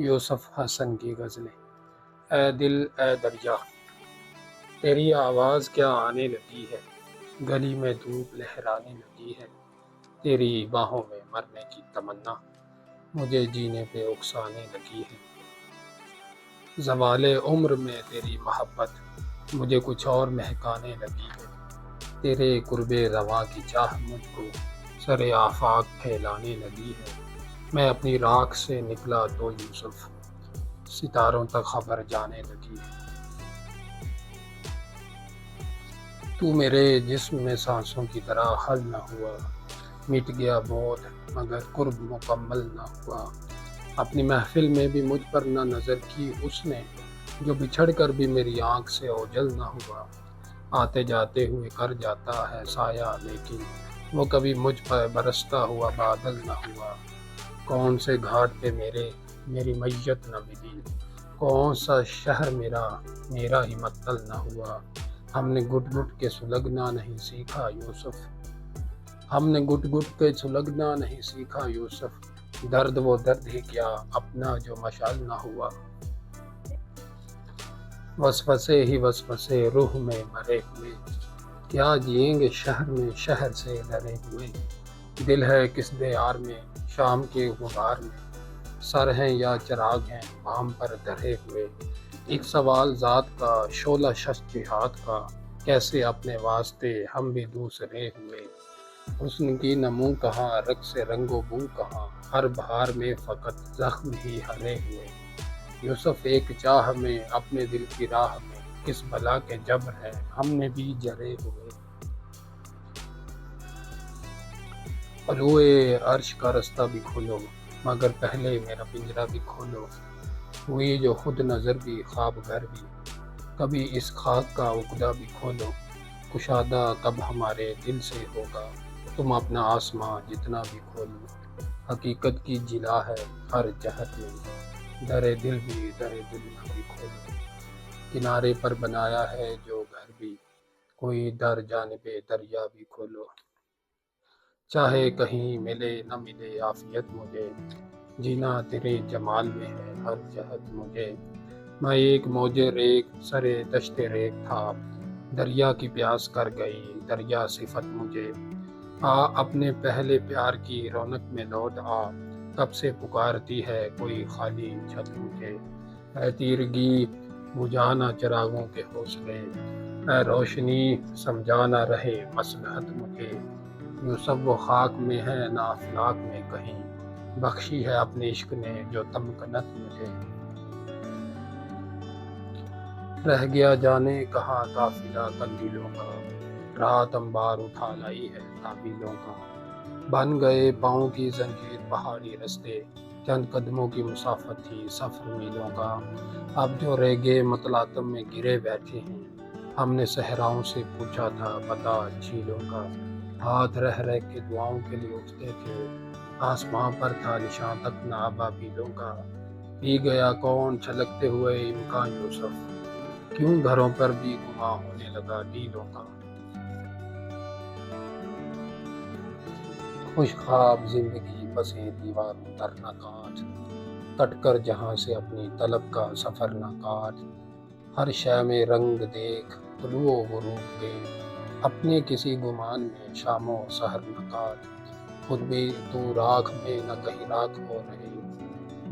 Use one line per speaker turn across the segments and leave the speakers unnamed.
یوسف حسن کی غزلیں۔ اے دل اے دریا، تیری آواز کیا آنے لگی ہے، گلی میں دھوپ لہرانے لگی ہے، تیری باہوں میں مرنے کی تمنا مجھے جینے پہ اکسانے لگی ہے۔ زوال عمر میں تیری محبت مجھے کچھ اور مہکانے لگی ہے، تیرے قرب رواں کی چاہ مجھ کو سر آفاق پھیلانے لگی ہے۔ میں اپنی راکھ سے نکلا تو یوسف ستاروں تک خبر جانے لگی ہے۔ تو میرے جسم میں سانسوں کی طرح حل نہ ہوا، مٹ گیا موت مگر قرب مکمل نہ ہوا۔ اپنی محفل میں بھی مجھ پر نہ نظر کی اس نے، جو بچھڑ کر بھی میری آنکھ سے اوجھل نہ ہوا۔ آتے جاتے ہوئے کر جاتا ہے سایہ، لیکن وہ کبھی مجھ پر برستا ہوا بادل نہ ہوا۔ کون سے گھاٹ پہ میری میت نہ ملی، کون سا شہر میرا ہی متل نہ ہوا۔ ہم نے گٹ گٹ کے سلگنا نہیں سیکھا یوسف، ہم نے گٹ گٹ کے سلگنا نہیں سیکھا یوسف، درد وہ درد ہی کیا اپنا جو مشعل نہ ہوا۔ وسوسے ہی وسوسے روح میں بھرے ہوئے، کیا جئیں گے شہر میں شہر سے ڈرے ہوئے۔ دل ہے کس دیار میں شام کے غبار میں، سر ہیں یا چراغ ہیں بام پر دھرے ہوئے۔ ایک سوال ذات کا شعلہ شش جہاد کا، کیسے اپنے واسطے ہم بھی دوسرے ہوئے۔ حسن کی نمو کہاں رگ سے رنگ و بو کہاں، ہر بہار میں فقط زخم ہی ہرے ہوئے۔ یوسف ایک چاہ میں اپنے دل کی راہ میں، کس بلا کے جبر ہے ہم نے بھی جرے ہوئے۔ علوئے عرش کا رستہ بھی کھولو، مگر پہلے میرا پنجرہ بھی کھولو۔ ہوئی جو خود نظر بھی خواب گھر بھی، کبھی اس خاک کا عقدہ بھی کھولو۔ کشادہ کب ہمارے دل سے ہوگا، تم اپنا آسماں جتنا بھی کھولو۔ حقیقت کی جلا ہے ہر جہت میں، در دل بھی در دل نہ بھی کھولو۔ کنارے پر بنایا ہے جو گھر بھی، کوئی در جانب دریا بھی کھولو۔ چاہے کہیں ملے نہ ملے عافیت مجھے، جینا تیرے جمال میں ہے ہر جہت مجھے۔ میں ایک موج ریگ سرے دشت ریگ تھا، دریا کی پیاس کر گئی دریا صفت مجھے۔ آ اپنے پہلے پیار کی رونق میں لوٹ آ، کب سے پکارتی ہے کوئی خالی چھت مجھے۔ اے تیرگی بجھانا چراغوں کے حوصلے، اے روشنی سمجھانا رہے مصلحت مجھے۔ یوسف وہ خاک میں ہے نہ افلاک میں کہیں، بخشی ہے اپنے عشق نے جو تمکنت مجھے۔ رہ گیا جانے کہاں قافلہ قندیلوں کا، رات انبار اٹھا لائی ہے تعبیلوں کا۔ بن گئے پاؤں کی زنجیر پہاڑی رستے، چند قدموں کی مسافت تھی سفر میلوں کا۔ اب جو ریگے متلاطم میں گرے بیٹھے ہیں، ہم نے صحراؤں سے پوچھا تھا پتہ جھیلوں کا۔ ہاتھ رہ رہ کے دعاؤں کے لیے اٹھتے تھے، آسماں پر تھا نشاں تک نہ ابابیلوں کا۔ پی گیا کون چھلکتے ہوئے امکان یوسف، کیوں گھروں پر بھی گماں ہونے لگا ڈیلوں کا۔ خوش خواب زندگی بسے دیواروں پر نہ کاٹ، کٹ کر جہاں سے اپنی طلب کا سفر نہ کاٹ۔ ہر شے میں رنگ دیکھ طلوع و غروب کے، اپنے کسی گمان میں شام و سحر نہ کاٹ۔ خود بھی تو راکھ میں نہ کہیں راکھ ہو رہے،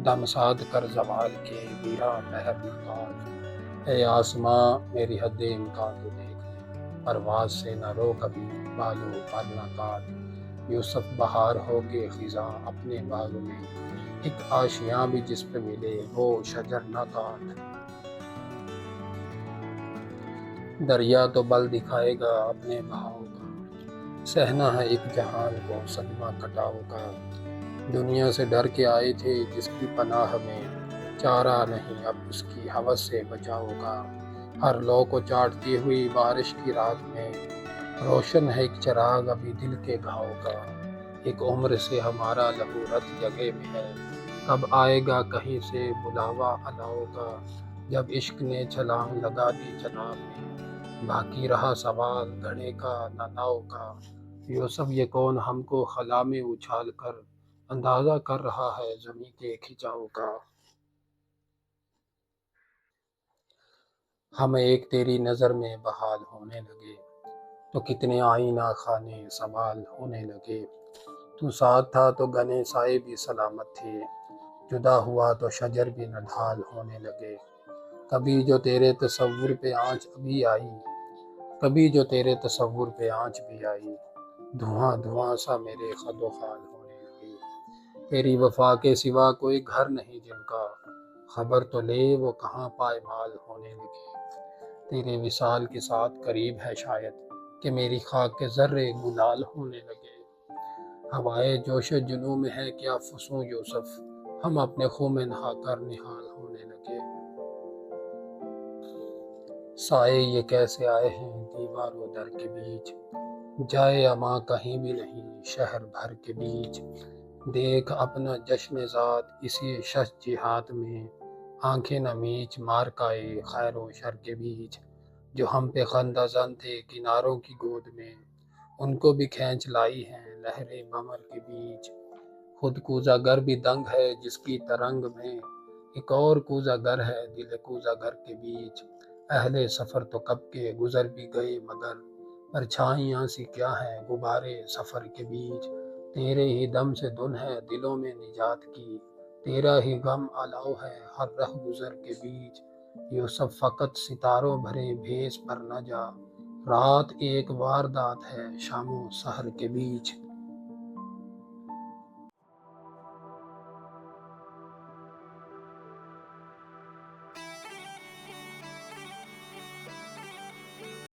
دم ساد کر زوال کے ویراں پہر نہ کاٹ۔ اے آسماں میری حد امکان تو دیکھ لے، پرواز سے نہ رو کبھی بالوں پر نہ کاٹ۔ یوسف بہار ہو کے خزاں اپنے باغ میں، ایک آشیاں بھی جس پہ ملے وہ شجر نہ کاٹ۔ دریا تو بل دکھائے گا اپنے بہاؤ کا، سہنا ہے ایک جہان کو صدمہ کٹاؤ کا۔ دنیا سے ڈر کے آئے تھے جس کی پناہ میں، چارہ نہیں اب اس کی ہوس سے بچاؤ کا۔ ہر لو کو چاٹتی ہوئی بارش کی رات میں، روشن ہے ایک چراغ ابھی دل کے گھاؤ کا۔ ایک عمر سے ہمارا لہو رت جگہ میں ہے، کب آئے گا کہیں سے بلاوا الاؤ کا۔ جب عشق نے چھلانگ لگا دی جناب میں، باقی رہا سوال گھڑے کا نہ ناؤ کا۔ یوسف یہ کون ہم کو خلا میں اچھال کر، اندازہ کر رہا ہے زمیں کے کھنچاؤ کا۔ ہم ایک تیری نظر میں بحال ہونے لگے، تو کتنے آئینہ خانے سنبھال ہونے لگے۔ تو ساتھ تھا تو گنے سائے بھی سلامت تھے، جدا ہوا تو شجر بھی نڈھال ہونے لگے۔ کبھی جو تیرے تصور پہ آنچ بھی آئی، کبھی جو تیرے تصور پہ آنچ بھی آئی، دھواں دھواں سا میرے خد و خال ہونے لگی۔ تیری وفا کے سوا کوئی گھر نہیں جن کا، خبر تو لے وہ کہاں پائمال ہونے لگے۔ تیرے وصال کے ساتھ قریب ہے شاید کہ میری خاک کے ذرے گلال ہونے لگے۔ ہوائے جوش جنوں میں ہے کیا فسوں یوسف، ہم اپنے خوں میں نہا کر نہال ہونے لگے۔ سائے یہ کیسے آئے ہیں دیوار و در کے بیچ، جائے اماں کہیں بھی نہیں شہر بھر کے بیچ۔ دیکھ اپنا جشن ذات اسی شش جہات میں، آنکھیں نہ میچ مارکائے خیر و شر کے بیچ۔ جو ہم پہ خندہ زن تھے کناروں کی گود میں، ان کو بھی کھینچ لائی ہیں لہریں بمر کے بیچ۔ خود کوزہ گر بھی دنگ ہے جس کی ترنگ میں، ایک اور کوزہ گر ہے دل کوزہ گر کے بیچ۔ اہل سفر تو کب کے گزر بھی گئے مگر، پرچھائیاں سی کیا ہیں غبارے سفر کے بیچ۔ تیرے ہی دم سے دھن ہے دلوں میں نجات کی، تیرا ہی غم الاؤ ہے ہر رہ گزر کے بیچ۔ یوسف فقط ستاروں بھرے بھیس پر نہ جا، رات ایک واردات ہے شام و سحر کے بیچ۔